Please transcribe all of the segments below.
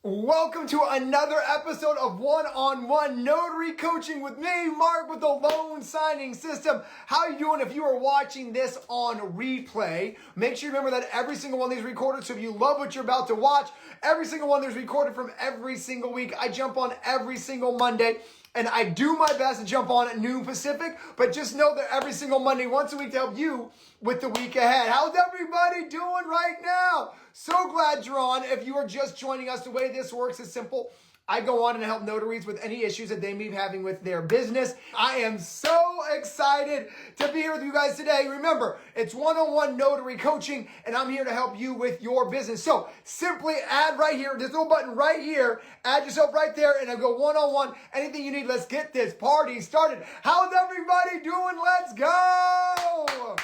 Welcome to another episode of One-on-One Notary Coaching with me, Mark, with the loan signing system. How you doing? If you are watching this on replay, make sure you remember that every single one of these recorded. So if you love what you're about to watch, every single one is recorded from every single week. I jump on every single Monday. And I do my best to jump on at noon Pacific, but just know that every single Monday, once a week, to help you with the week ahead. How's everybody doing right now? So glad you're on. If you are just joining us, the way this works is simple. I go on and help notaries with any issues that they may be having with their business. I am so excited to be here with you guys today. Remember, it's one-on-one notary coaching, and I'm here to help you with your business. So simply add right here, this little button right here, add yourself right there, and I'll go one-on-one. Anything you need, let's get this party started. How's everybody doing? Let's go!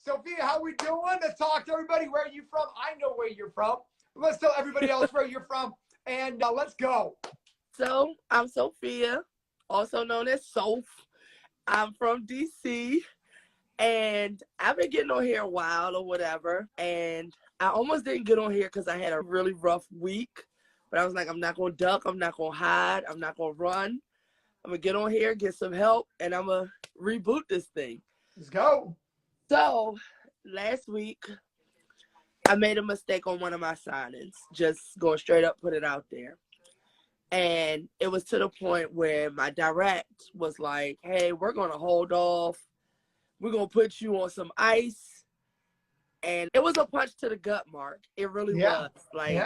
Sophia, how we doing? Let's talk to everybody. Where are you from? I know where you're from. Let's tell everybody else where you're from. And let's go. So I'm Sophia, also known as Soph. I'm from DC, and I've been getting on here a while or whatever. And I almost didn't get on here because I had a really rough week. But I was like, I'm not going to duck. I'm not going to hide. I'm not going to run. I'm going to get on here, get some help, and I'm going to reboot this thing. Let's go. So last week, I made a mistake on one of my signings, just going straight up, put it out there. And it was to the point where my direct was like, hey, we're going to hold off. We're going to put you on some ice. And it was a punch to the gut, Mark. It really was. Like,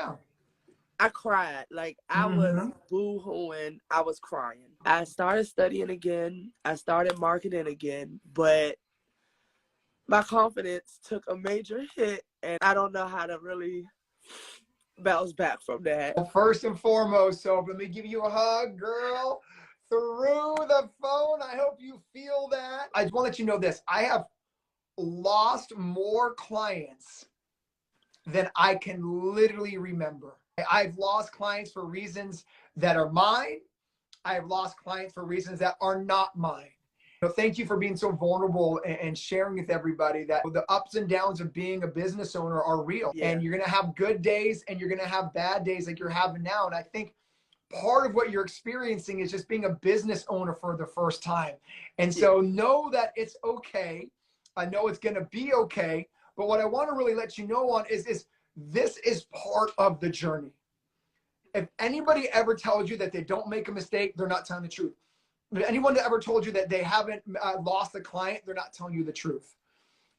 I cried. Like, I was boo-hooing. I was crying. I started studying again. I started marketing again. But my confidence took a major hit, and I don't know how to really bounce back from that. Well, first and foremost, so let me give you a hug, girl, through the phone. I hope you feel that. I just want to let you know this. I have lost more clients than I can literally remember. I've lost clients for reasons that are mine. I've lost clients for reasons that are not mine. Thank you for being so vulnerable and sharing with everybody that the ups and downs of being a business owner are real. Yeah. And you're going to have good days and you're going to have bad days like you're having now. And I think part of what you're experiencing is just being a business owner for the first time. And so know that it's okay. I know it's going to be okay. But what I want to really let you know on is this is part of the journey. If anybody ever tells you that they don't make a mistake, they're not telling the truth. If anyone that ever told you that they haven't lost a client, they're not telling you the truth.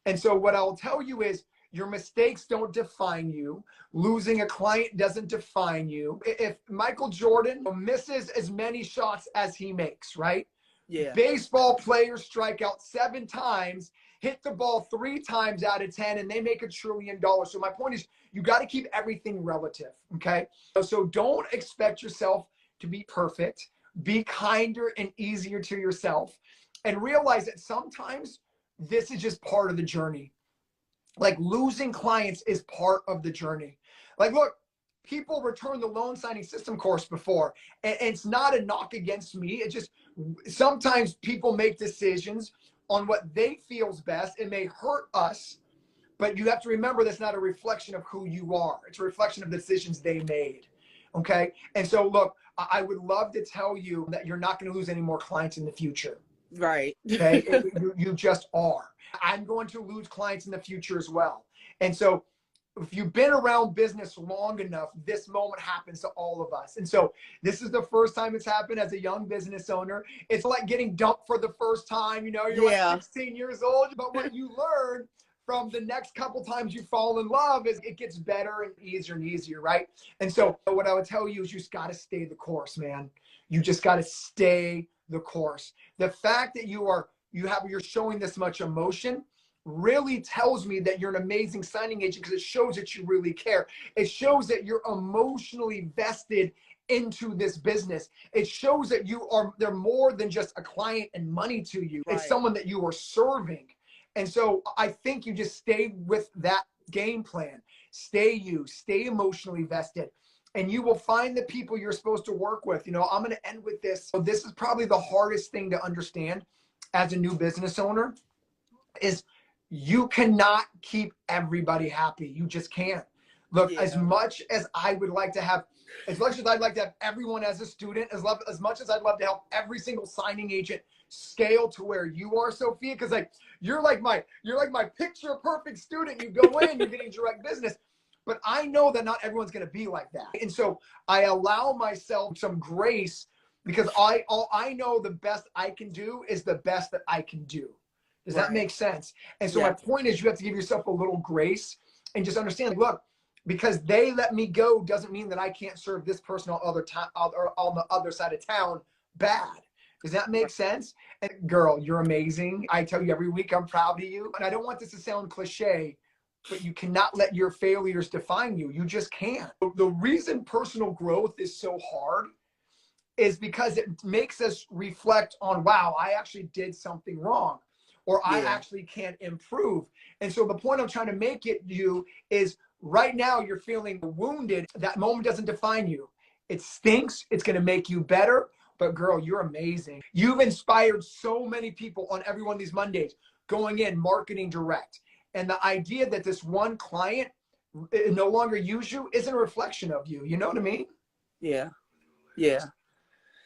And so what I'll tell you is your mistakes don't define you. Losing a client doesn't define you. If Michael Jordan misses as many shots as he makes, right? Yeah. Baseball players strike out 7 times, hit the ball 3 times out of 10, and they make $1 trillion. So my point is you got to keep everything relative, okay? So don't expect yourself to be perfect. Be kinder and easier to yourself, and realize that sometimes this is just part of the journey. Like losing clients is part of the journey. Like, look, people returned the loan signing system course before, and it's not a knock against me. It's just sometimes people make decisions on what they feel's best. It may hurt us, but you have to remember that's not a reflection of who you are. It's a reflection of the decisions they made. Okay. And so look, I would love to tell you that you're not going to lose any more clients in the future. Right. Okay. You just are. I'm going to lose clients in the future as well. And so if you've been around business long enough, this moment happens to all of us. And so this is the first time it's happened as a young business owner. It's like getting dumped for the first time. You're like 16 years old, but what you learn from the next couple times you fall in love is it gets better and easier, right? And so what I would tell you is you just got to stay the course, man. You just got to stay the course. The fact that you're showing this much emotion really tells me that you're an amazing signing agent, because it shows that you really care. It shows that you're emotionally vested into this business. It shows that they're more than just a client and money to you. Right. It's someone that you are serving. And so I think you just stay with that game plan. Stay emotionally vested, and you will find the people you're supposed to work with. I'm going to end with this. So this is probably the hardest thing to understand as a new business owner is you cannot keep everybody happy. You just can't. Look, as Yeah. much as I would like to have, as much as I'd like to have everyone as a student, as much as I'd love to help every single signing agent scale to where you are, Sophia, because like you're like my picture perfect student. You go in, you're getting direct business. But I know that not everyone's going to be like that. And so I allow myself some grace because I know the best I can do is the best that I can do. Does that Right. make sense? And so my Yeah. point is you have to give yourself a little grace and just understand, look, because they let me go doesn't mean that I can't serve this person on other time or on the other side of town bad. Does that make sense? And girl, you're amazing. I tell you every week I'm proud of you. And I don't want this to sound cliche, but you cannot let your failures define you. You just can't. The reason personal growth is so hard is because it makes us reflect on, wow, I actually did something wrong, or I Yeah. actually can't improve. And so the point I'm trying to make it you is right now you're feeling wounded. That moment doesn't define you. It stinks. It's going to make you better. But girl, you're amazing. You've inspired so many people on every one of these Mondays going in marketing direct. And the idea that this one client no longer use you isn't a reflection of you. You know what I mean? Yeah. Yeah.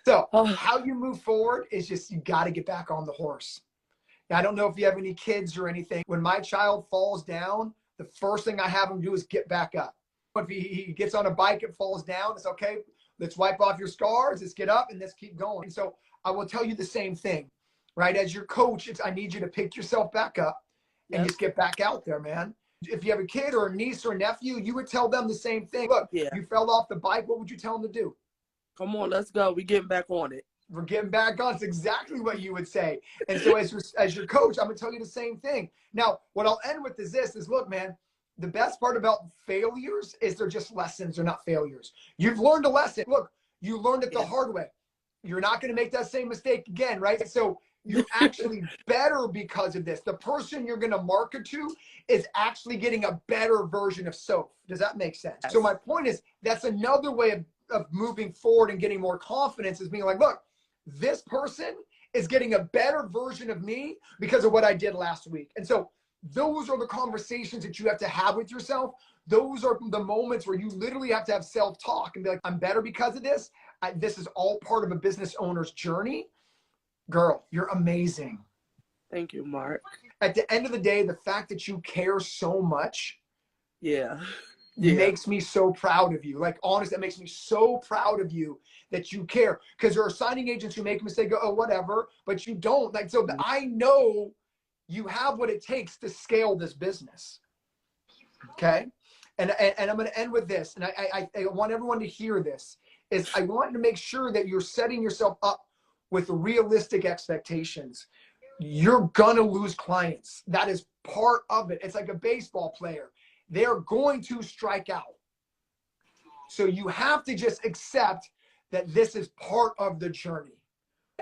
So Oh, how you move forward is just, you got to get back on the horse. Now, I don't know if you have any kids or anything. When my child falls down, the first thing I have him do is get back up. If he gets on a bike and falls down, it's okay. Let's wipe off your scars. Let's get up and let's keep going. And so I will tell you the same thing, right? As your coach, I need you to pick yourself back up and yep. just get back out there, man. If you have a kid or a niece or a nephew, you would tell them the same thing. Look, Yeah. you fell off the bike. What would you tell them to do? Come on, let's go. We getting back on it. We're getting back on. It's exactly what you would say. And so as your coach, I'm going to tell you the same thing. Now, what I'll end with is this, is look, man, the best part about failures is they're just lessons. They're not failures. You've learned a lesson. Look, you learned it the Yeah. hard way. You're not going to make that same mistake again, right? So you're actually better because of this. The person you're going to market to is actually getting a better version of Soph. Does that make sense? Yes. So my point is, that's another way of moving forward and getting more confidence, is being like, look, this person is getting a better version of me because of what I did last week. And so those are the conversations that you have to have with yourself. Those are the moments where you literally have to have self-talk and be like, I'm better because of this. This is all part of a business owner's journey. Girl, you're amazing. Thank you, Mark. At the end of the day, the fact that you care so much Yeah. Yeah. makes me so proud of you. Like, honestly, that makes me so proud of you that you care. Because there are signing agents who make a mistake, go, oh, whatever, but you don't. Like, so I know you have what it takes to scale this business. Okay. And I'm going to end with this. And I want everyone to hear this, is I want to make sure that you're setting yourself up with realistic expectations. You're going to lose clients. That is part of it. It's like a baseball player. They're going to strike out. So you have to just accept that this is part of the journey.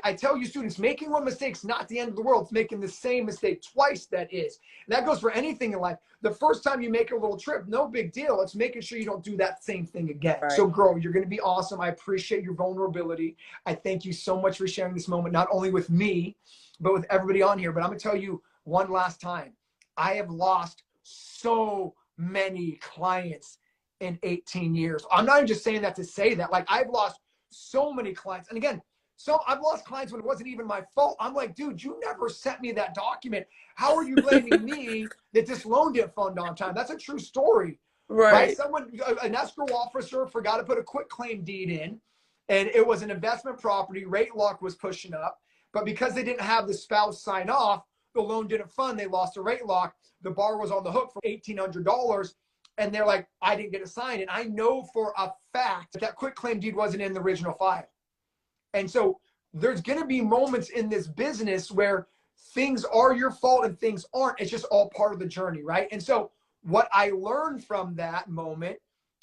I tell you students, making one mistake's not the end of the world. It's making the same mistake twice that is. And that goes for anything in life. The first time you make a little trip, no big deal. It's making sure you don't do that same thing again. Right. So girl, you're going to be awesome. I appreciate your vulnerability. I thank you so much for sharing this moment, not only with me, but with everybody on here. But I'm going to tell you one last time. I have lost so many clients in 18 years. I'm not even just saying that to say that. Like, I've lost so many clients. And again, so I've lost clients when it wasn't even my fault. I'm like, dude, you never sent me that document. How are you blaming me that this loan didn't fund on time? That's a true story, right? Someone, an escrow officer forgot to put a quick claim deed in, and it was an investment property. Rate lock was pushing up, but because they didn't have the spouse sign off, the loan didn't fund. They lost a rate lock. The borrower was on the hook for $1,800. And they're like, I didn't get a sign. And I know for a fact that quick claim deed wasn't in the original file. And so there's going to be moments in this business where things are your fault and things aren't. It's just all part of the journey, right? And so what I learned from that moment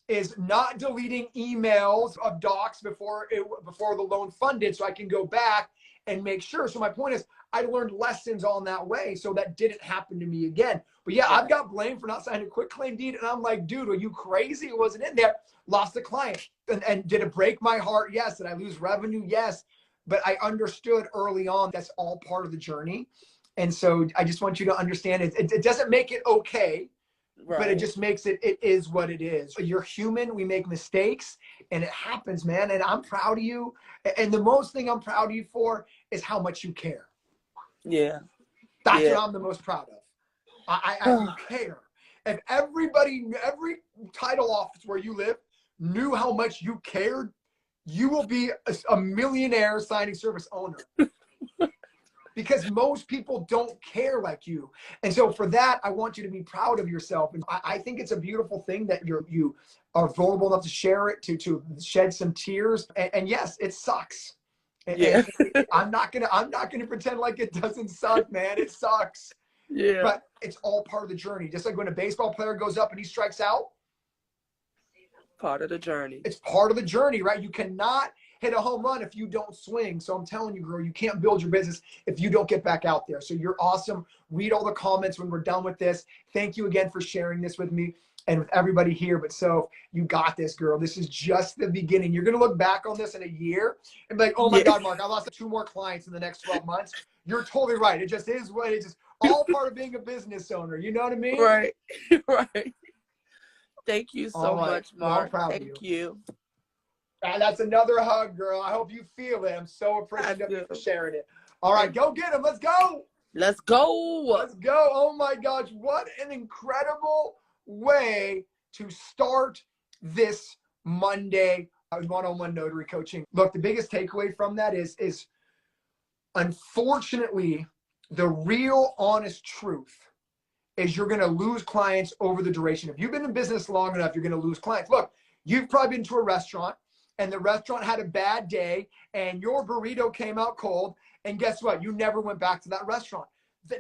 is not deleting emails of docs before the loan funded, so I can go back and make sure. So my point is, I learned lessons on that way, so that didn't happen to me again. But yeah, I've got blamed for not signing a quick claim deed, and I'm like, dude, are you crazy? It wasn't in there. Lost a client. And did it break my heart? Yes. Did I lose revenue? Yes. But I understood early on that's all part of the journey. And so I just want you to understand it doesn't make it okay but it just makes it is what it is. You're human. We make mistakes and it happens, man. And I'm proud of you. And the most thing I'm proud of you for is how much you care. Yeah. That's what I'm the most proud of. You care. If everybody, every title office where you live knew how much you cared, you will be a millionaire signing service owner. Because most people don't care like you. And so for that, I want you to be proud of yourself. And I think it's a beautiful thing that you are vulnerable enough to share it, to shed some tears. And yes, it sucks. Yeah. And I'm not gonna pretend like it doesn't suck, man. It sucks. Yeah. But it's all part of the journey. Just like when a baseball player goes up and he strikes out. Part of the journey. It's part of the journey, right? You cannot hit a home run if you don't swing. So I'm telling you, girl, you can't build your business if you don't get back out there. So you're awesome. Read all the comments when we're done with this. Thank you again for sharing this with me and with everybody here. But so you got this, girl. This is just the beginning. You're going to look back on this in a year and be like, oh my God, Mark, I lost 2 more clients in the next 12 months. You're totally right. It just is what it is. All part of being a business owner. You know what I mean? Right. Right. Thank you so much, Mark. Well, Thank you. And that's another hug, girl. I hope you feel it. I'm so appreciative for sharing it. All right, go get him. Let's go. Let's go. Let's go. Oh my gosh, what an incredible way to start this Monday one-on-one notary coaching. Look, the biggest takeaway from that is unfortunately, the real honest truth is you're going to lose clients over the duration. If you've been in business long enough, you're going to lose clients. Look, you've probably been to a restaurant and the restaurant had a bad day and your burrito came out cold. And guess what? You never went back to that restaurant.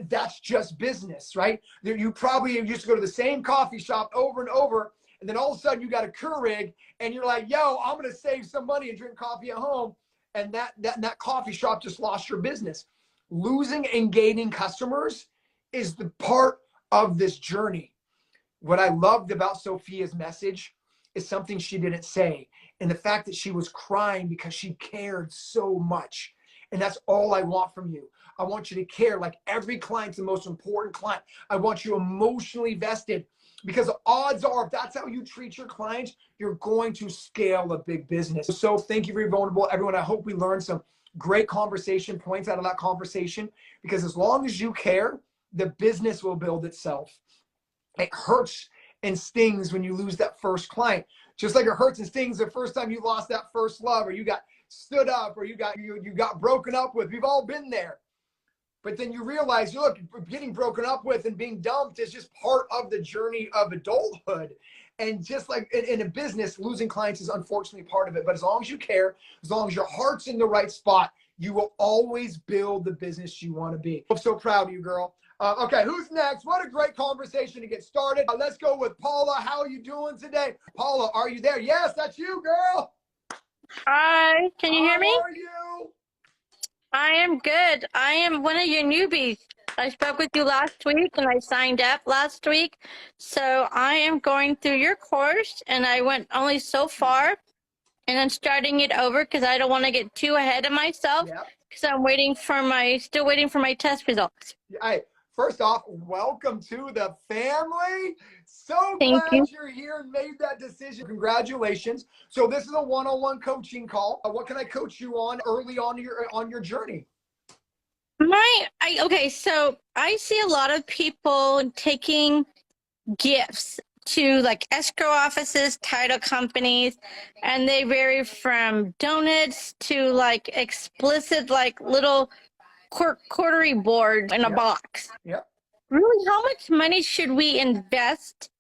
That's just business, right? You probably used to go to the same coffee shop over and over. And then all of a sudden you got a Keurig and you're like, yo, I'm going to save some money and drink coffee at home. And that coffee shop just lost your business. Losing and gaining customers is the part of this journey. What I loved about Sophia's message is something she didn't say. And the fact that she was crying because she cared so much. And that's all I want from you. I want you to care. Like every client's the most important client. I want you emotionally vested because the odds are if that's how you treat your clients, you're going to scale a big business. So thank you for being vulnerable. Everyone, I hope we learned some great conversation points out of that conversation because as long as you care, the business will build itself. It hurts and stings when you lose that first client. Just like it hurts and stings the first time you lost that first love or you got stood up or you got broken up with. We've all been there. But then you realize, look, getting broken up with and being dumped is just part of the journey of adulthood. And just like in a business, losing clients is unfortunately part of it. But as long as you care, as long as your heart's in the right spot, you will always build the business you want to be. I'm so proud of you, girl. Okay, who's next? What a great conversation to get started. Let's go with Paula. How are you doing today? Paula, are you there? Yes, that's you, girl. Hi, can you hear me? How are you? I am good. I am one of your newbies. I spoke with you last week and I signed up last week. So I am going through your course and I went only so far and I'm starting it over because I don't want to get too ahead of myself because I'm still waiting for my test results. Hey, first off, welcome to the family. So Thank glad you. you're here and made that decision. Congratulations. So this is a one-on-one coaching call. What can I coach you on early on your journey? Okay, so I see a lot of people taking gifts to like escrow offices, title companies, and they vary from donuts to like explicit like little quarterly board in a box. Yep. Really, how much money should we invest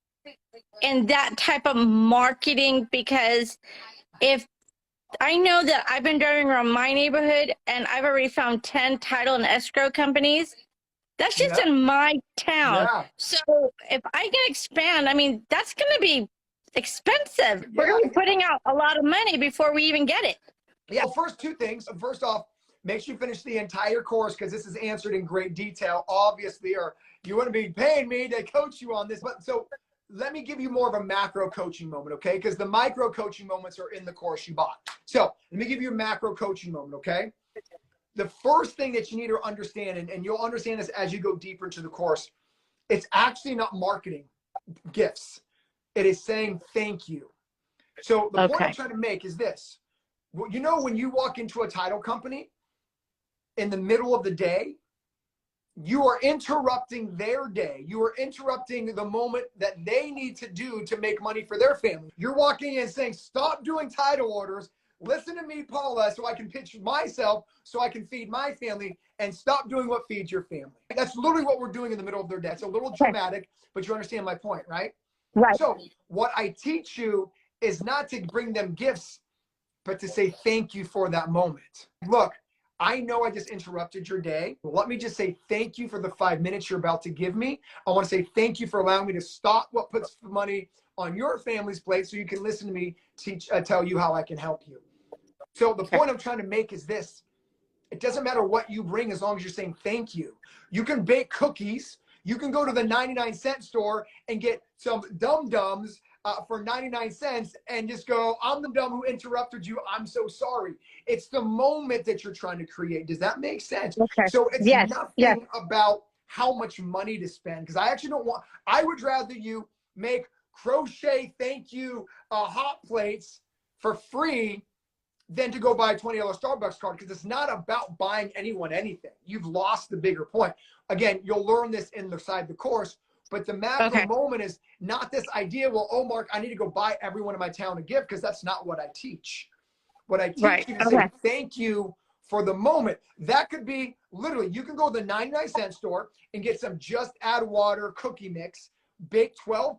in that type of marketing? Because if I know that I've been driving around my neighborhood and I've already found 10 title and escrow companies. That's just in my town. Yeah. So if I can expand, I mean, that's going to be expensive. We're going to be putting out a lot of money before we even get it. Yeah. Well, first, 2 things. First off, make sure you finish the entire course because this is answered in great detail, obviously, or you wouldn't be paying me to coach you on this. But so let me give you more of a macro coaching moment, okay? Because the micro coaching moments are in the course you bought. So let me give you a macro coaching moment, okay? The first thing that you need to understand, and you'll understand this as you go deeper into the course, it's actually not marketing. gifts. It is saying thank you. So the point I'm trying to make is this. Well, you know, when you walk into a title company in the middle of the day, you are interrupting their day. You are interrupting the moment that they need to do to make money for their family. You're walking in saying, stop doing title orders. Listen to me, Paula, so I can pitch myself, so I can feed my family, and stop doing what feeds your family. That's literally what we're doing in the middle of their day. It's a little dramatic, but you understand my point, right? Right. So what I teach you is not to bring them gifts, but to say thank you for that moment. Look, I know I just interrupted your day. Let me just say thank you for the 5 minutes you're about to give me. I want to say thank you for allowing me to stop what puts money on your family's plate so you can listen to me tell you how I can help you. So the point I'm trying to make is this. It doesn't matter what you bring as long as you're saying thank you. You can bake cookies. You can go to the 99-cent store and get some dum-dums for 99 cents and just go, I'm the dumb who interrupted you. I'm so sorry. It's the moment that you're trying to create. Does that make sense? Okay. So it's Yes. nothing about how much money to spend, because I actually don't want, I would rather you make crochet thank you hot plates for free than to go buy a $20 Starbucks card, because it's not about buying anyone anything. You've lost the bigger point. Again, you'll learn this inside the course, but the macro moment is not this idea, well, oh, Mark, I need to go buy everyone in my town a gift, because that's not what I teach. What I teach you is say thank you for the moment. That could be literally, you can go to the 99-cent store and get some just add water cookie mix, bake 12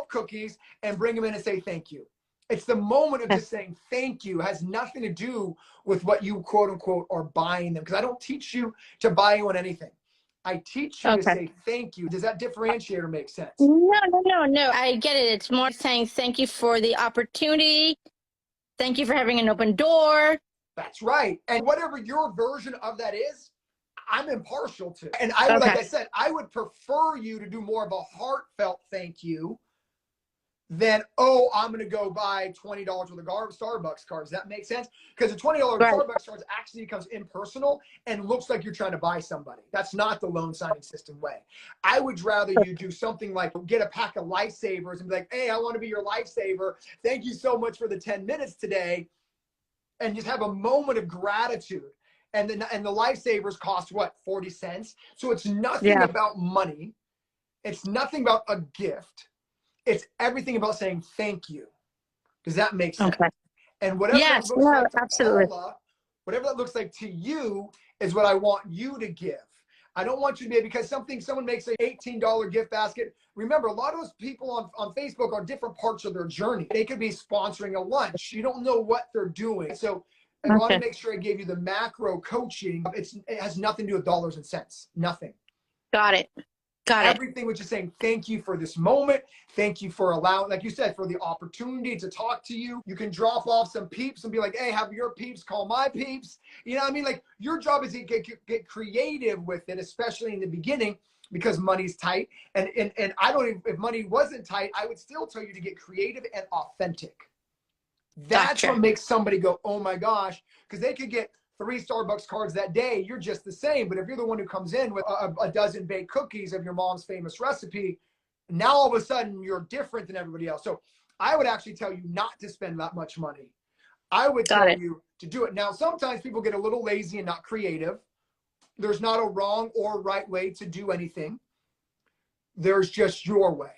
cookies, and bring them in and say thank you. It's the moment of just saying thank you. It has nothing to do with what you quote unquote are buying them, because I don't teach you to buy anyone anything. I teach you to say thank you. Does that differentiate or make sense? No. I get it. It's more saying thank you for the opportunity. Thank you for having an open door. That's right. And whatever your version of that is, I'm impartial to. And I would, like I said, I would prefer you to do more of a heartfelt thank you than, oh, I'm going to go buy $20 worth of Starbucks cards. That makes sense? Because the $20 Starbucks cards actually becomes impersonal and looks like you're trying to buy somebody. That's not the loan signing system way. I would rather you do something like get a pack of lifesavers and be like, hey, I want to be your lifesaver. Thank you so much for the 10 minutes today. And just have a moment of gratitude. And the lifesavers cost what, 40 cents? So it's nothing about money. It's nothing about a gift. It's everything about saying thank you. Does that make sense? And whatever that looks like to Paula, whatever that looks like to you is what I want you to give. I don't want you to be, because someone makes an $18 gift basket. Remember, a lot of those people on Facebook are different parts of their journey. They could be sponsoring a lunch. You don't know what they're doing. So I want to make sure I gave you the macro coaching. It has nothing to do with dollars and cents. Nothing. Got it. Everything was just saying thank you for this moment. Thank you for allowing, like you said, for the opportunity to talk to you. You can drop off some peeps and be like, hey, have your peeps call my peeps. You know what I mean? Like, your job is to get creative with it, especially in the beginning, because money's tight. And I don't even, if money wasn't tight, I would still tell you to get creative and authentic. That's what makes somebody go, oh my gosh, because they could get 3 Starbucks cards that day, you're just the same. But if you're the one who comes in with a dozen baked cookies of your mom's famous recipe, now all of a sudden you're different than everybody else. So I would actually tell you not to spend that much money. I would tell you to do it. Now, sometimes people get a little lazy and not creative. There's not a wrong or right way to do anything. There's just your way.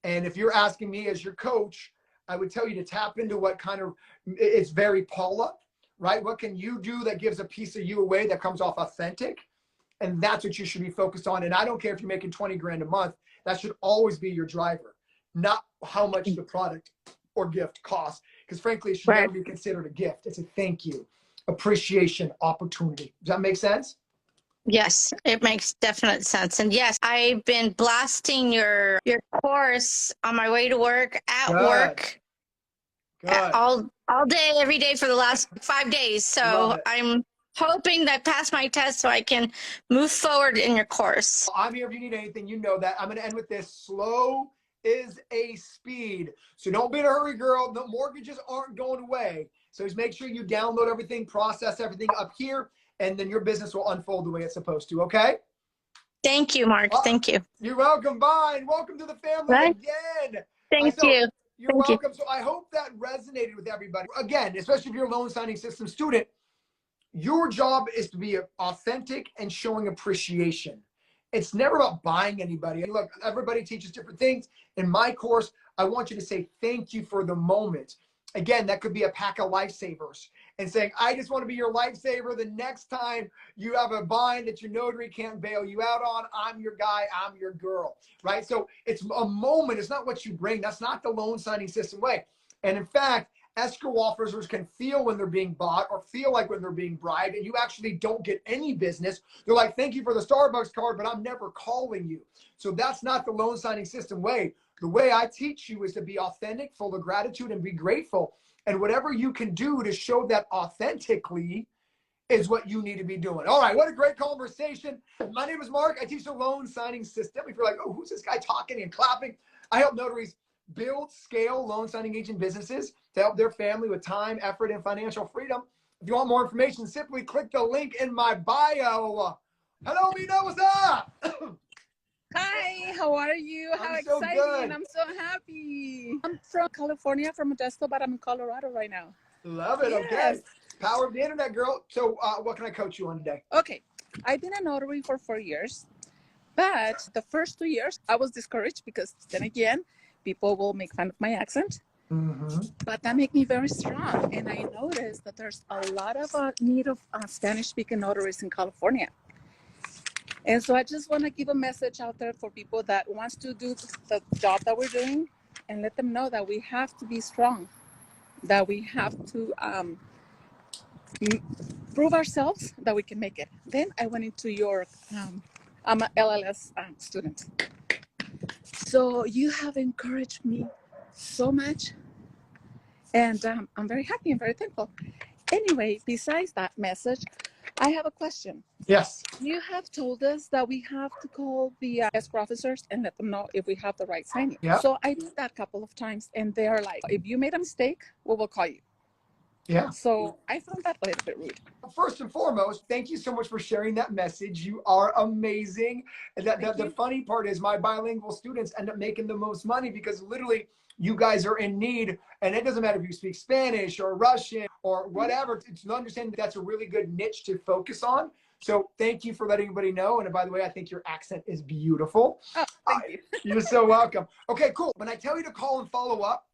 And if you're asking me as your coach, I would tell you to tap into what kind of, it's very Paula, right? What can you do that gives a piece of you away that comes off authentic? And that's what you should be focused on. And I don't care if you're making 20 grand a month, that should always be your driver, not how much the product or gift costs. Because frankly, it should never be considered a gift. It's a thank you, appreciation, opportunity. Does that make sense? Yes, it makes definite sense. And yes, I've been blasting your course on my way to work, at work, all day, every day for the last 5 days. So I'm hoping that I pass my test so I can move forward in your course. I'm here if you need anything. You know that. I'm going to end with this. Slow is a speed. So don't be in a hurry, girl. The mortgages aren't going away. So just make sure you download everything, process everything up here, and then your business will unfold the way it's supposed to, okay? Thank you, Mark. Thank you. You're welcome. Bye. And welcome to the family Right? again. Thank So you. you're Thank you. welcome. So I hope that resonated with everybody. Again, especially if you're a loan signing system student, your job is to be authentic and showing appreciation. It's never about buying anybody. Look, everybody teaches different things. In my course, I want you to say thank you for the moment. Again, that could be a pack of lifesavers and saying, I just want to be your lifesaver. The next time you have a bind that your notary can't bail you out on, I'm your guy, I'm your girl, right? So it's a moment. It's not what you bring. That's not the loan signing system way. And in fact, escrow officers can feel when they're being bought or feel like when they're being bribed, and you actually don't get any business. They're like, thank you for the Starbucks card, but I'm never calling you. So that's not the loan signing system way. The way I teach you is to be authentic, full of gratitude, and be grateful. And whatever you can do to show that authentically is what you need to be doing. All right, what a great conversation. My name is Mark. I teach the loan signing system. If you're like, oh, who's this guy talking and clapping? I help notaries build, scale loan signing agent businesses to help their family with time, effort, and financial freedom. If you want more information, simply click the link in my bio. Hello, Mina, what's up? Hi, how are you? How I'm so exciting. good. I'm so happy. I'm from California, from Modesto, but I'm in Colorado right now. Love it. Yes. Okay. Power of the internet, girl. So what can I coach you on today? Okay. I've been a notary for 4 years, but the first 2 years I was discouraged because then again, people will make fun of my accent. But that made me very strong. And I noticed that there's a lot of need of Spanish-speaking notaries in California. And so I just want to give a message out there for people that wants to do the job that we're doing and let them know that we have to be strong, that we have to prove ourselves that we can make it. Then I went into your, I'm an LLS student. So you have encouraged me so much. And I'm very happy and very thankful. Anyway, besides that message, I have a question. Yes. You have told us that we have to call the escrow officers and let them know if we have the right signing. Yeah. So I did that a couple of times, and they're like, if you made a mistake, we will call you. Yeah. So I found that a little bit rude. First and foremost, thank you so much for sharing that message. You are amazing. And the funny part is my bilingual students end up making the most money because literally you guys are in need. And it doesn't matter if you speak Spanish or Russian or whatever. To understand that that's a really good niche to focus on. So thank you for letting everybody know. And by the way, I think your accent is beautiful. Oh, thank you. You're so welcome. Okay, cool. When I tell you to call and follow up,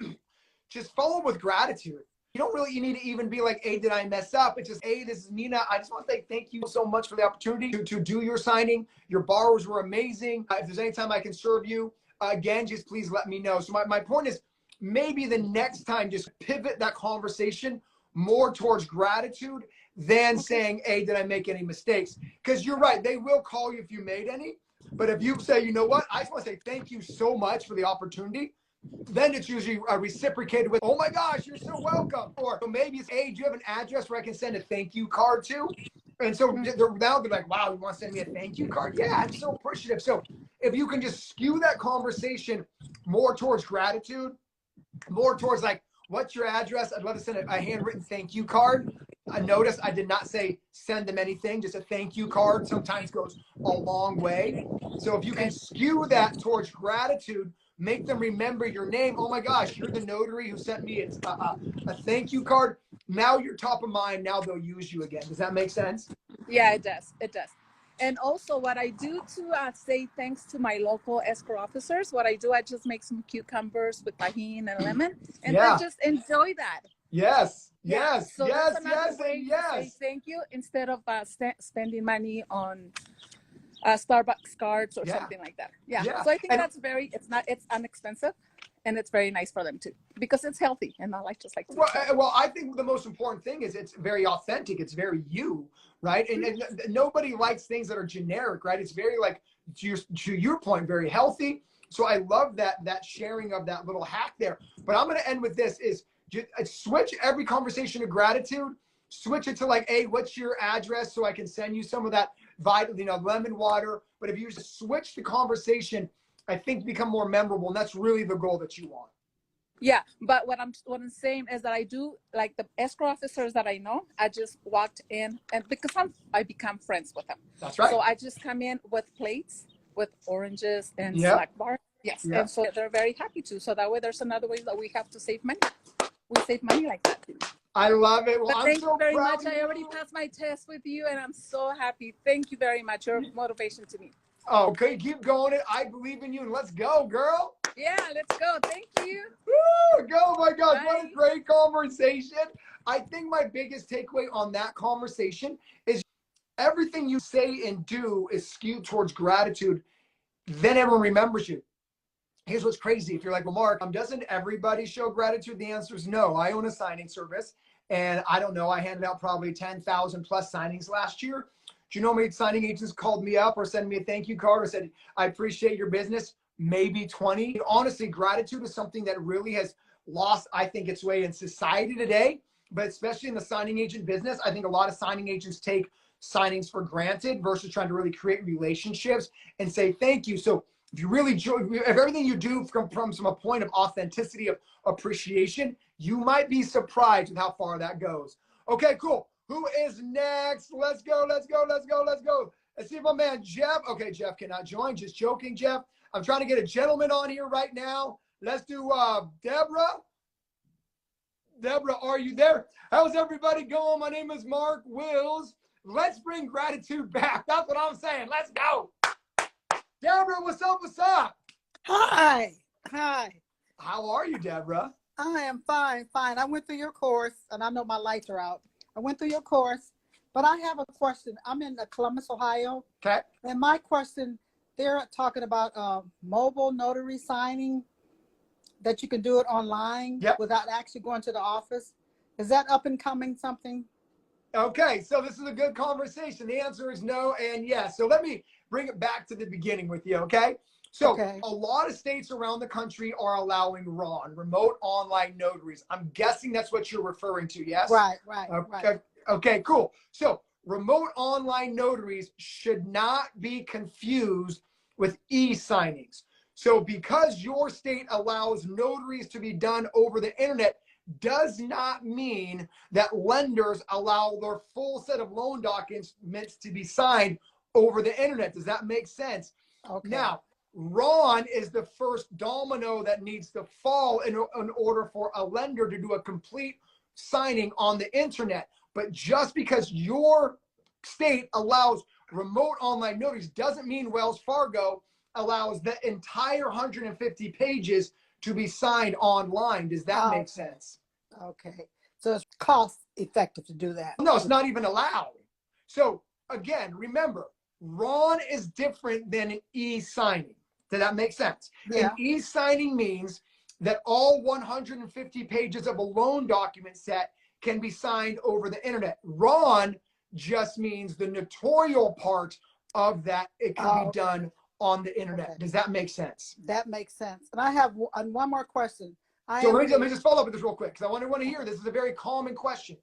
just follow with gratitude. You need to even be like, hey, did I mess up? It's just, hey, this is Nina. I just want to say thank you so much for the opportunity to do your signing. Your borrowers were amazing. If there's any time I can serve you, again, just please let me know. So my point is maybe the next time, just pivot that conversation more towards gratitude than saying, hey, did I make any mistakes? Because you're right. They will call you if you made any. But if you say, you know what, I just want to say thank you so much for the opportunity, then it's usually reciprocated with, oh my gosh, you're so welcome. Or maybe it's, hey, do you have an address where I can send a thank you card to? And so now they're like, wow, you want to send me a thank you card? Yeah, I'm so appreciative. So if you can just skew that conversation more towards gratitude, more towards like, what's your address? I'd love to send a handwritten thank you card. Notice I did not say send them anything, just a thank you card sometimes goes a long way. So if you can skew that towards gratitude, make them remember your name. Oh my gosh, you're the notary who sent me a thank you card. Now you're top of mind. Now they'll use you again. Does that make sense? Yeah, it does. It does. And also what I do to say thanks to my local escrow officers, what I do, I just make some cucumbers with tahini and lemon and then just enjoy that. Yes, yeah. yes, so yes, that's another yes, way yes. to say thank you instead of spending money on Starbucks cards or something like that. Yeah. So I think that's it's inexpensive and it's very nice for them too because it's healthy and I just like to well, I think the most important thing is it's very authentic. It's very you, right? And nobody likes things that are generic, right? It's very like, to your point, very healthy. So I love that sharing of that little hack there. But I'm going to end with this is just switch every conversation to gratitude. Switch it to like, hey, what's your address so I can send you some of that lemon water. But if you just switch the conversation, I think become more memorable. And that's really the goal that you want. Yeah, but what I'm saying is that I do, like, the escrow officers that I know. I just walked in, and because I become friends with them. That's right. So I just come in with plates with oranges and Yep. snack bar. Yes, Yep. and so they're very happy to. So that way, there's another way that we have to save money. We save money like that too. I love it. Well, But I'm thank so you very proud much. of I already you. passed my test with you, and I'm so happy. Thank you very much. Your motivation to me. Oh, okay, keep going. I believe in you, and let's go, girl. Yeah, let's go. Thank you. Woo! Oh my gosh, Bye. what a great conversation. I think my biggest takeaway on that conversation is everything you say and do is skewed towards gratitude. Then everyone remembers you. Here's what's crazy. If you're like, well, Mark, doesn't everybody show gratitude? The answer is no. I own a signing service, and I don't know, I handed out probably 10,000 plus signings last year. Do you know how many signing agents called me up or sent me a thank you card or said, I appreciate your business? Maybe 20. Honestly, gratitude is something that really has lost, I think, its way in society today, but especially in the signing agent business. I think a lot of signing agents take signings for granted versus trying to really create relationships and say thank you. So if you really if everything you do comes from a point of authenticity, of appreciation, you might be surprised with how far that goes. Okay, cool. Who is next? Let's go, let's go, let's go, let's go. Let's see if my man Jeff. Okay, Jeff cannot join. Just joking, Jeff. I'm trying to get a gentleman on here right now. Let's do Deborah. Deborah, are you there? How's everybody going? My name is Mark Wills. Let's bring gratitude back. That's what I'm saying. Let's go. Deborah, what's up? What's up? Hi. Hi. How are you, Deborah? I am fine. Fine. I went through your course, and I know my lights are out. I went through your course, but I have a question. I'm in Columbus, Ohio. Okay. And my question, they're talking about mobile notary signing, that you can do it online without actually going to the office. Is that up and coming something? Okay, so this is a good conversation. The answer is no and yes. So let me bring it back to the beginning with you, okay? So a lot of states around the country are allowing RON, remote online notaries. I'm guessing that's what you're referring to, yes? Right. Okay, cool. So remote online notaries should not be confused with e-signings. So because your state allows notaries to be done over the internet does not mean that lenders allow their full set of loan documents to be signed over the internet. Does that make sense? Okay. Now, RON is the first domino that needs to fall in order for a lender to do a complete signing on the internet. But just because your state allows remote online notaries doesn't mean Wells Fargo allows the entire 150 pages to be signed online. Does that make sense? Okay. So it's cost effective to do that. No, it's not even allowed. So again, remember, RON is different than an e-signing. Does that make sense? Yeah. An e-signing means that all 150 pages of a loan document set can be signed over the internet. RON just means the notarial part of that. It can be done on the internet. Okay. Does that make sense? That makes sense. And I have one more question. So let me just follow up with this real quick because I want to hear this. Is a very common question.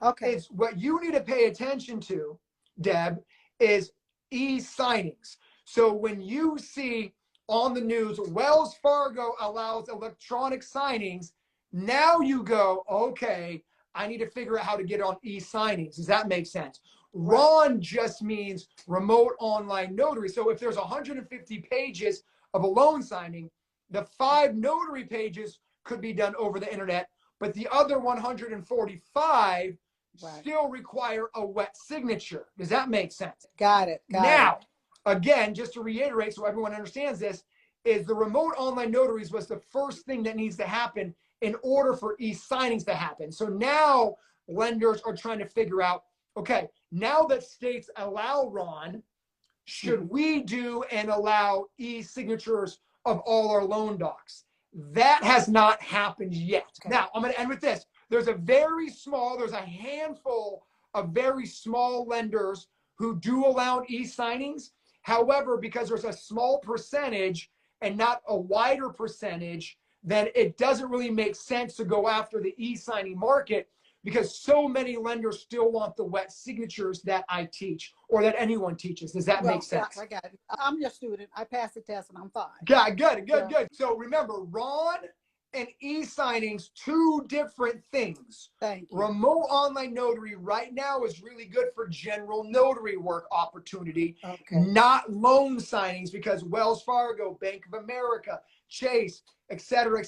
Okay. It's what you need to pay attention to, Deb, is e-signings. So when you see on the news, Wells Fargo allows electronic signings, now you go, okay, I need to figure out how to get on e-signings. Does that make sense? Right. RON just means remote online notary. So if there's 150 pages of a loan signing, the 5 notary pages could be done over the internet, but the other 145 still require a wet signature. Does that make sense? Got it. Now, again, just to reiterate so everyone understands this, is the remote online notaries was the first thing that needs to happen in order for e-signings to happen. So now lenders are trying to figure out, okay, now that states allow RON, should we do and allow e-signatures of all our loan docs? That has not happened yet. Okay. Now, I'm going to end with this. There's a handful of very small lenders who do allow e-signings. However, because there's a small percentage and not a wider percentage, then it doesn't really make sense to go after the e-signing market because so many lenders still want the wet signatures that I teach or that anyone teaches. Does that make sense? I got it. I'm your student. I passed the test and I'm fine. Yeah, good. So remember, RON and e-signings, two different things. Thank you. Remote online notary right now is really good for general notary work opportunity, not loan signings, because Wells Fargo, Bank of America, Chase, et cetera,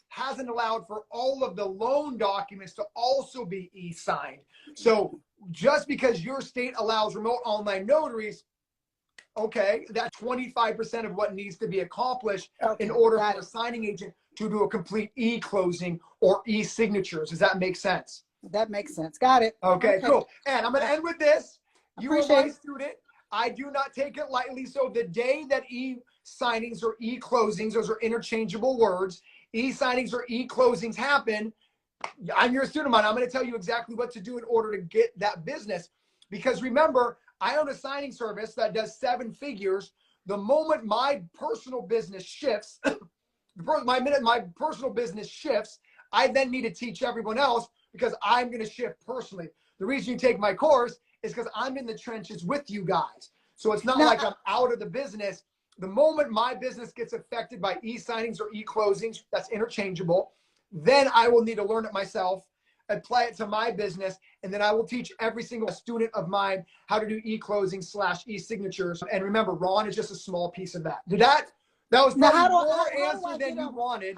hasn't allowed for all of the loan documents to also be e-signed. So just because your state allows remote online notaries, okay, that's 25% of what needs to be accomplished in order for a signing agent to do a complete e-closing or e-signatures. Does that make sense? That makes sense. Got it. Okay, cool. And I'm going to end with this. You are my student. I do not take it lightly. So the day that e-signings or e-closings, those are interchangeable words, e-signings or e-closings happen, I'm your student of mine. I'm going to tell you exactly what to do in order to get that business. Because remember, I own a signing service that does 7 figures. The moment my personal business shifts, my personal business shifts, I then need to teach everyone else because I'm going to shift personally. The reason you take my course is because I'm in the trenches with you guys. So it's not like I'm out of the business. The moment my business gets affected by e-signings or e-closings, that's interchangeable, then I will need to learn it myself, apply it to my business, and then I will teach every single student of mine how to do e-closing / e-signatures. And remember, Ron is just a small piece of that. That was probably more answer than you wanted.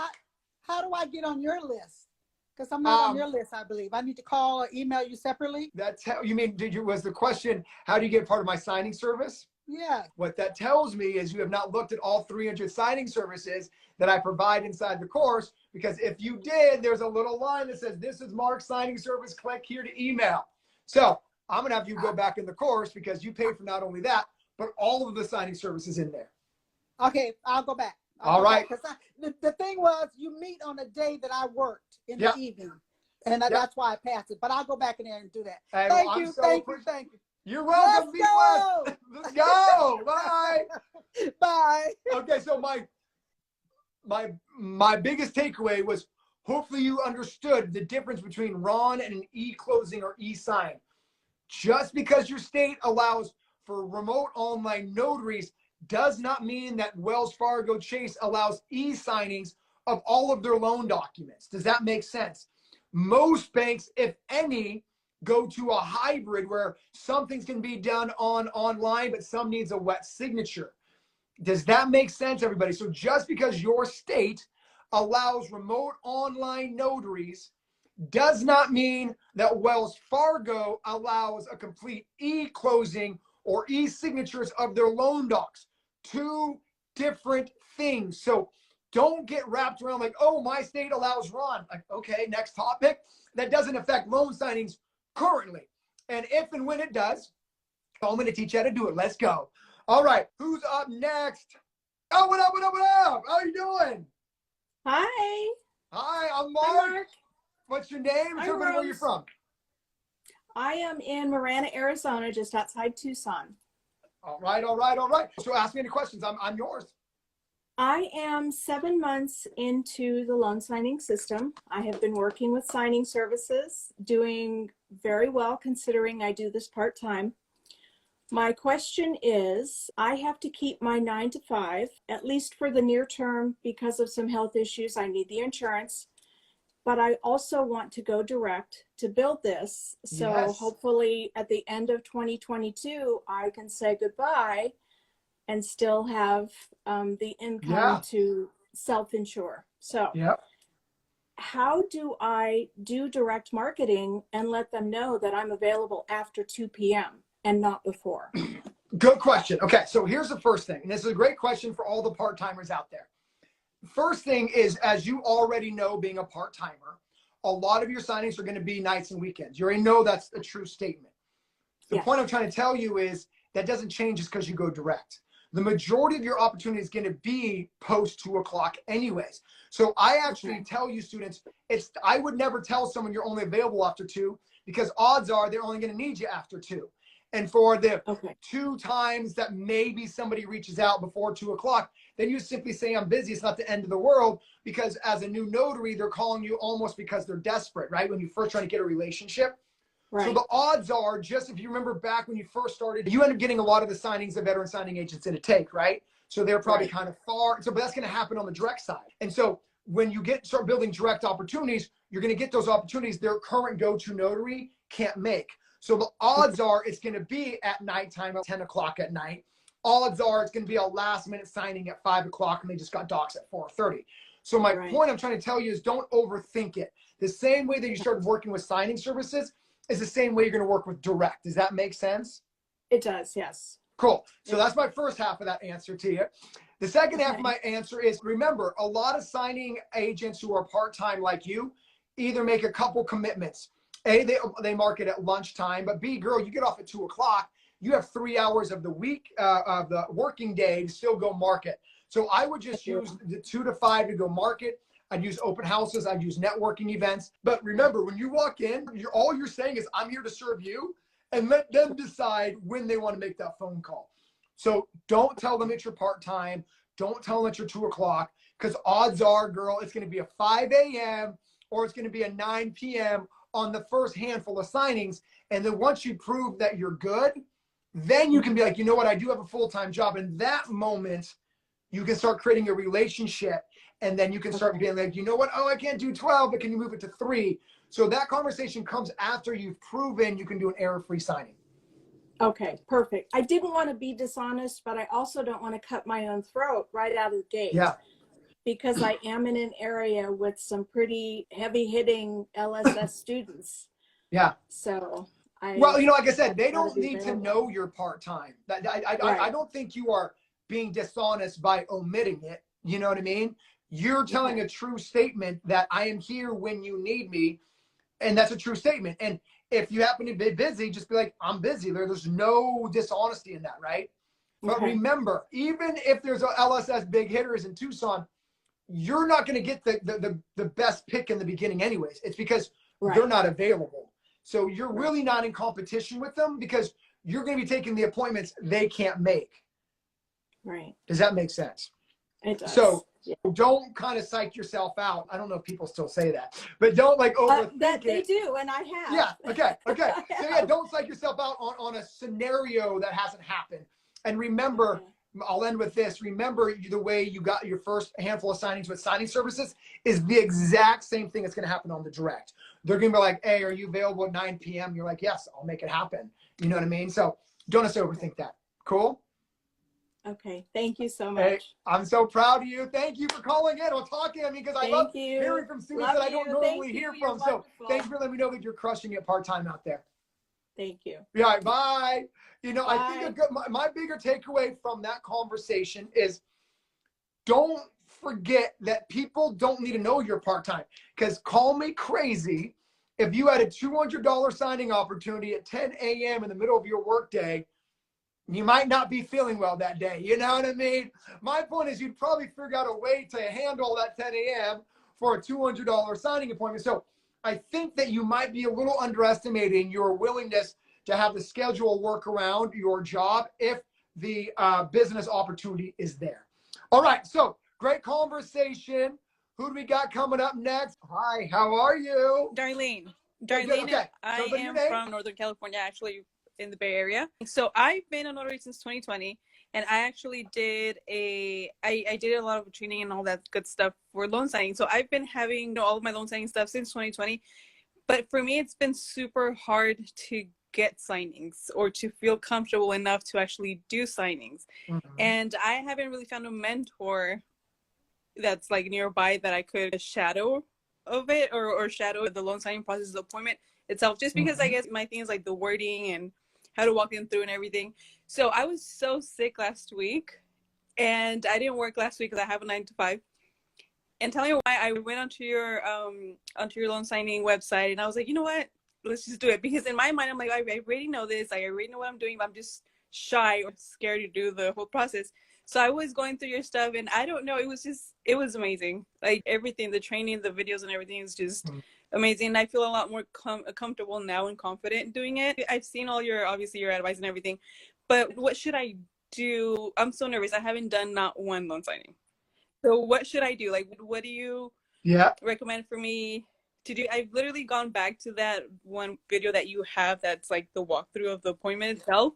How do I get on your list? Because I'm not on your list, I believe. I need to call or email you separately? That's how, you mean, was the question, how do you get part of my signing service? Yeah. What that tells me is you have not looked at all 300 signing services that I provide inside the course, because if you did, there's a little line that says, this is Mark's signing service, click here to email. So I'm going to have you go back in the course because you pay for not only that, but all of the signing services in there. Okay, I'll go back. All right. The thing was, you meet on a day that I worked in the evening, and that's why I passed it. But I'll go back in there and do that. Hey, thank you. You're welcome. Let's go. Bye. Bye. Okay, so my biggest takeaway was, hopefully you understood the difference between Ron and an e-closing or e-sign. Just because your state allows for remote online notaries does not mean that Wells Fargo Chase allows e-signings of all of their loan documents. Does that make sense? Most banks, if any, go to a hybrid where some things can be done online, but some needs a wet signature. Does that make sense, everybody? So just because your state allows remote online notaries does not mean that Wells Fargo allows a complete e-closing or e-signatures of their loan docs. Two different things. So don't get wrapped around like, oh, my state allows Ron. Like, okay, next topic. That doesn't affect loan signings currently. And if and when it does, I'm going to teach you how to do it. Let's go. All right. Who's up next? Oh, what up? How are you doing? Hi. Hi, I'm Mark. Hi, Mark. What's your name? Tell me where you're from. I am in Marana, Arizona, just outside Tucson. All right. So ask me any questions. I'm yours. I am 7 months into the loan signing system. I have been working with signing services, doing very well considering I do this part-time. My question is, I have to keep my 9 to 5, at least for the near term, because of some health issues. I need the insurance, but I also want to go direct to build this. So hopefully at the end of 2022, I can say goodbye and still have the income to self-insure. So how do I do direct marketing and let them know that I'm available after 2 p.m. and not before? Good question. Okay, so here's the first thing, and this is a great question for all the part-timers out there. First thing is, as you already know, being a part-timer, a lot of your signings are going to be nights and weekends. You already know that's a true statement. The point I'm trying to tell you is that doesn't change just because you go direct. The majority of your opportunity is going to be post 2 o'clock anyways. So I actually tell you students, I would never tell someone you're only available after 2, because odds are they're only going to need you after 2. And for the 2 times that maybe somebody reaches out before 2 o'clock, then you simply say, I'm busy. It's not the end of the world, because as a new notary, they're calling you almost because they're desperate, right? When you first try to get a relationship. Right. So the odds are, just if you remember back when you first started, you end up getting a lot of the signings the veteran signing agents didn't take, right? So they're probably kind of far. So, but that's going to happen on the direct side. And so when you start building direct opportunities, you're going to get those opportunities their current go-to notary can't make. So the odds are it's going to be at nighttime at 10 o'clock at night. Odds are it's going to be a last minute signing at 5 o'clock and they just got docs at 4:30. So my point I'm trying to tell you is don't overthink it. The same way that you started working with signing services is the same way you're going to work with direct. Does that make sense? It does, yes. Cool. So that's my first half of that answer to you. The second half of my answer is, remember, a lot of signing agents who are part-time like you either make a couple commitments. A, they market at lunchtime, but B, girl, you get off at 2 o'clock. You have 3 hours of the week, of the working day to still go market. So I would just use the 2 to 5 to go market. I'd use open houses. I'd use networking events. But remember, when you walk in, all you're saying is, I'm here to serve you, and let them decide when they want to make that phone call. So don't tell them it's your part-time. Don't tell them it's your 2 o'clock, because odds are, girl, it's going to be a 5 a.m. or it's going to be a 9 p.m. on the first handful of signings. And then once you prove that you're good, then you can be like, you know what, I do have a full-time job. In that moment, you can start creating a relationship. And then you can start being like, you know what, oh, I can't do 12, but can you move it to 3? So that conversation comes after you've proven you can do an error-free signing. Okay, perfect. I didn't want to be dishonest, but I also don't want to cut my own throat right out of the gate. Yeah. Because I am in an area with some pretty heavy-hitting LSS students. Yeah. So well, you know, like I said, they don't need to know you're part-time. I don't think you are being dishonest by omitting it. You know what I mean? You're telling a true statement that I am here when you need me. And that's a true statement. And if you happen to be busy, just be like, I'm busy. There's no dishonesty in that, right? But remember, even if there's a LSS big hitters in Tucson, you're not going to get the best pick in the beginning anyways. It's because they're not available. So you're really not in competition with them because you're going to be taking the appointments they can't make. Right. Does that make sense? It does. So don't kind of psych yourself out. I don't know if people still say that, but don't like overthink that they it. do, and I have. Yeah. Okay. So yeah, don't psych yourself out on a scenario that hasn't happened. And remember, I'll end with this. Remember, the way you got your first handful of signings with signing services is the exact same thing that's going to happen on the direct. They're going to be like, hey, are you available at 9 p.m.? You're like, yes, I'll make it happen. You know what I mean? So don't necessarily overthink that. Cool? Okay. Thank you so much. Hey, I'm so proud of you. Thank you for calling in or talking to me because I love hearing from students that I don't normally hear from. So thanks for letting me know that you're crushing it part-time out there. Thank you. Yeah, bye. You know, I think my bigger takeaway from that conversation is don't forget that people don't need to know you're part-time. Because call me crazy, if you had a $200 signing opportunity at 10 a.m. in the middle of your workday, you might not be feeling well that day. You know what I mean? My point is you'd probably figure out a way to handle that 10 a.m. for a $200 signing appointment. So I think that you might be a little underestimating your willingness to have the schedule work around your job if the business opportunity is there. All right, so great conversation. Who do we got coming up next? Hi, how are you? Darlene. Okay. I am from Northern California, actually in the Bay Area. So I've been a notary since 2020, and I actually did I did a lot of training and all that good stuff for loan signing. So I've been having all of my loan signing stuff since 2020. But for me, it's been super hard to get signings or to feel comfortable enough to actually do signings. And I haven't really found a mentor that's like nearby that I could shadow of it or shadow the loan signing process, the appointment itself, just because I guess my thing is like the wording and how to walk them through and everything. So I was so sick last week, and I didn't work last week because I have a 9 to 5. And telling you why, I went onto your loan signing website, and I was like, you know what, let's just do it. Because in my mind, I'm like, I already know this, I already know what I'm doing, but I'm just shy or scared to do the whole process. So I was going through your stuff, and I don't know, it was amazing. Like everything, the training, the videos and everything is just amazing. I feel a lot more comfortable now and confident doing it. I've seen all your advice and everything, but what should I do? I'm so nervous. I haven't done not one loan signing. So what should I do? Like, what do you recommend for me to do? I've literally gone back to that one video that you have that's like the walkthrough of the appointment itself.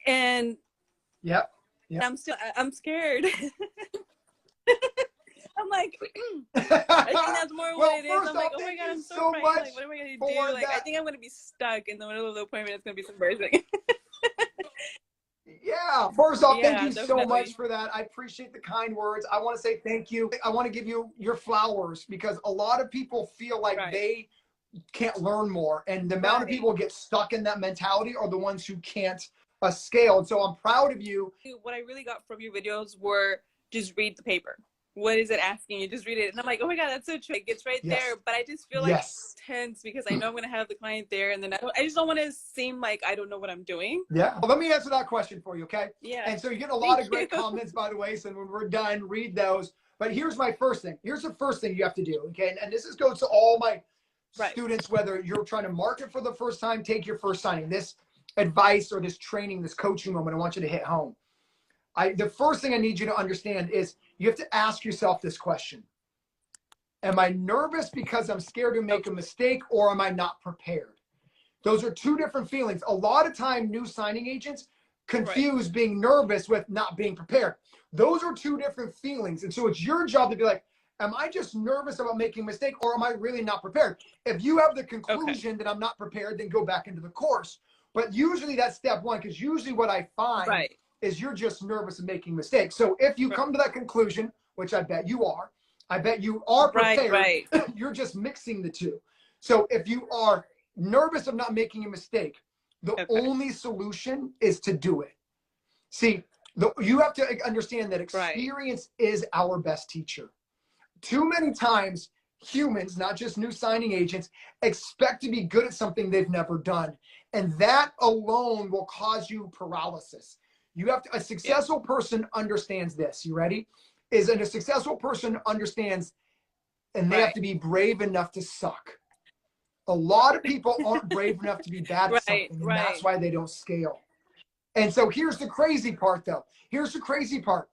And I'm scared. I'm like, I think that's more well, what it is. I'm like, oh my God, I'm so frightened. Like, what am I going to do? Like, I think I'm going to be stuck in the middle of the appointment. It's going to be embarrassing. Yeah, first off, thank you definitely. so much for that. I appreciate the kind words. I want to say thank you. I want to give you your flowers because a lot of people feel like they can't learn more. And the amount of people get stuck in that mentality are the ones who can't scale. And so I'm proud of you. What I really got from your videos were just read the paper. What is it asking you? Just read it. And I'm like, oh my God, that's so true. It's right there. But I just feel like tense because I know I'm going to have the client there. And then I just don't want to seem like I don't know what I'm doing. Yeah. Well, let me answer that question for you, okay? Yeah. And so you get a lot of great comments, by the way. So when we're done, read those. But here's my first thing. Here's the first thing you have to do, okay? And this goes to all my students, whether you're trying to market for the first time, take your first signing. This advice or this training, this coaching moment, I want you to hit home. The first thing I need you to understand is you have to ask yourself this question. Am I nervous because I'm scared to make a mistake, or am I not prepared? Those are two different feelings. A lot of time, new signing agents confuse being nervous with not being prepared. Those are two different feelings. And so it's your job to be like, am I just nervous about making a mistake, or am I really not prepared? If you have the conclusion that I'm not prepared, then go back into the course. But usually that's step one, because usually what I find is you're just nervous of making mistakes. So if you come to that conclusion, which I bet you are prepared, you're just mixing the two. So if you are nervous of not making a mistake, the only solution is to do it. See, you have to understand that experience is our best teacher. Too many times, humans, not just new signing agents, expect to be good at something they've never done. And that alone will cause you paralysis. You have to, a successful person understands this. You ready? A successful person understands, and they have to be brave enough to suck. A lot of people aren't brave enough to be bad at something, and that's why they don't scale. And so here's the crazy part, though. Here's the crazy part.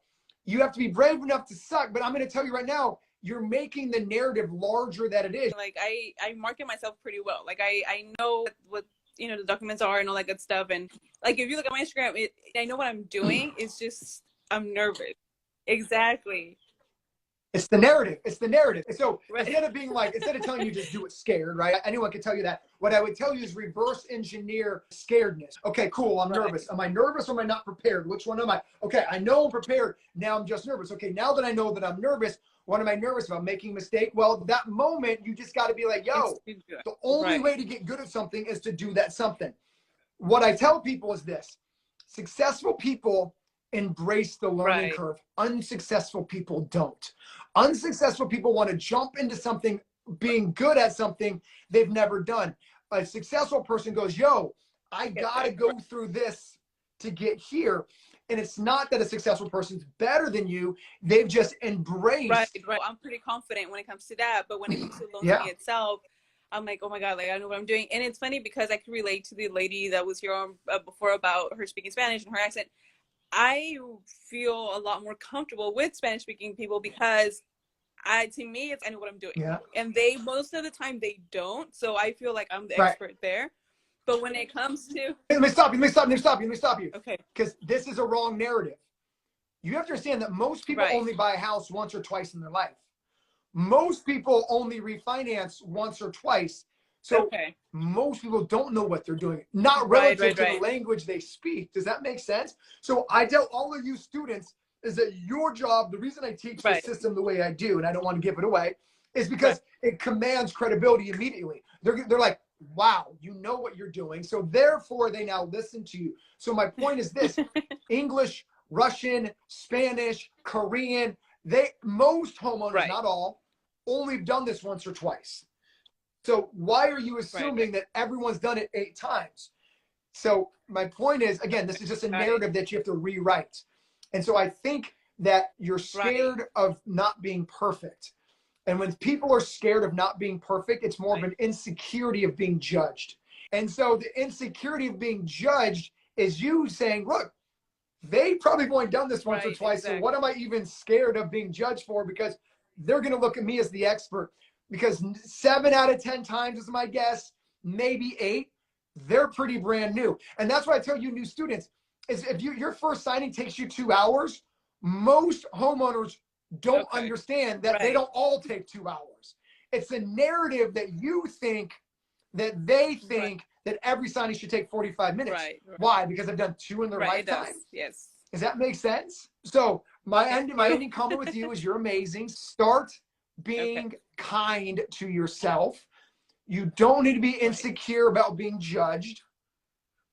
You have to be brave enough to suck, but I'm going to tell you right now, you're making the narrative larger than it is. Like I market myself pretty well. Like I know what the documents are and all that good stuff. And like if you look at my Instagram, I know what I'm doing. It's just I'm nervous. Exactly. It's the narrative. It's the narrative. And so instead of telling you just do it scared, right? Anyone can tell you that. What I would tell you is reverse engineer scaredness. Okay, cool. I'm nervous. Am I nervous or am I not prepared? Which one am I? Okay, I know I'm prepared. Now I'm just nervous. Okay, now that I know that I'm nervous, what am I nervous about? Making a mistake? Well, that moment, you just got to be like, yo, the only way to get good at something is to do that something. What I tell people is this. Successful people embrace the learning curve. Unsuccessful people don't. Unsuccessful people want to jump into something, being good at something they've never done. A successful person goes, yo, I got to go through this to get here. And it's not that a successful person's better than you. They've just embraced. Right. I'm pretty confident when it comes to that. But when it comes to loan signing itself, I'm like, oh my God, like I know what I'm doing. And it's funny because I can relate to the lady that was here on, before about her speaking Spanish and her accent. I feel a lot more comfortable with Spanish speaking people because to me, I know what I'm doing. Yeah. And most of the time they don't. So I feel like I'm the expert there. But when it comes to... Let me stop you. Okay. Because this is a wrong narrative. You have to understand that most people only buy a house once or twice in their life. Most people only refinance once or twice. So most people don't know what they're doing, not relative to the language they speak. Does that make sense? So I tell all of you students is that your job, the reason I teach the system the way I do, and I don't want to give it away, is because it commands credibility immediately. They're like, wow, you know what you're doing. So therefore they now listen to you. So my point is this, English, Russian, Spanish, Korean, most homeowners, not all, only have done this once or twice. So why are you assuming that everyone's done it 8 times? So my point is, again, this is just a narrative that you have to rewrite. And so I think that you're scared of not being perfect. And when people are scared of not being perfect, it's more of an insecurity of being judged. And so the insecurity of being judged is you saying, look, they probably have only done this once or twice. So what am I even scared of being judged for? Because they're going to look at me as the expert. Because 7 out of 10 times is my guess, maybe 8, they're pretty brand new. And that's why I tell you new students, is if your first signing takes you 2 hours, most homeowners don't understand that they Right. don't all take 2 hours. It's a narrative that you think, that they think that every signing should take 45 minutes. Right. Why? Because I've done 2 in their Right. It lifetime. does. Yes. Does that make sense? So my ending comment with you is you're amazing. Start being kind to yourself. You don't need to be insecure about being judged,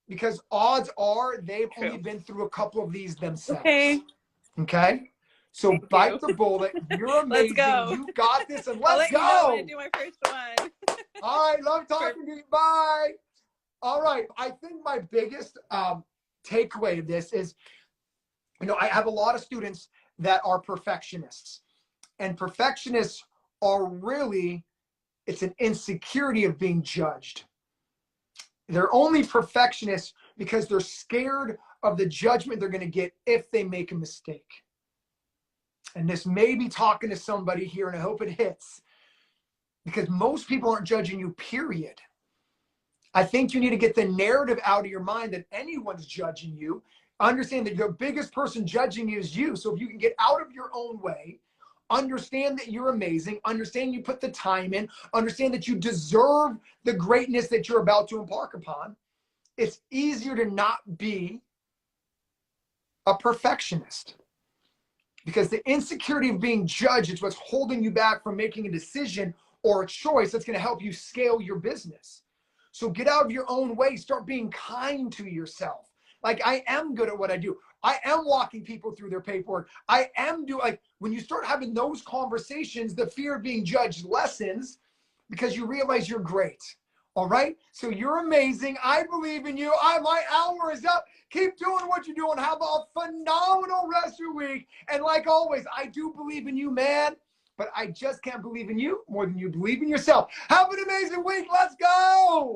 because odds are they've only been through a couple of these themselves. Okay? So bite the bullet. You're amazing. Let's go. You got this, and I'll let's let go. you know when I do my first one. All right. Love talking to you. Bye. All right. I think my biggest takeaway of this is, I have a lot of students that are perfectionists, and perfectionists are really, it's an insecurity of being judged. They're only perfectionists because they're scared of the judgment they're going to get if they make a mistake. And this may be talking to somebody here, and I hope it hits, because most people aren't judging you, period. I think you need to get the narrative out of your mind that anyone's judging you. Understand that your biggest person judging you is you. So if you can get out of your own way, understand that you're amazing, understand you put the time in, understand that you deserve the greatness that you're about to embark upon, it's easier to not be a perfectionist. Because the insecurity of being judged is what's holding you back from making a decision or a choice that's going to help you scale your business. So get out of your own way. Start being kind to yourself. Like, I am good at what I do. I am walking people through their paperwork. I am doing, like, when you start having those conversations, the fear of being judged lessens because you realize you're great. All right? So you're amazing. I believe in you. My hour is up. Keep doing what you're doing. Have a phenomenal rest of your week. And like always, I do believe in you, man. But I just can't believe in you more than you believe in yourself. Have an amazing week. Let's go.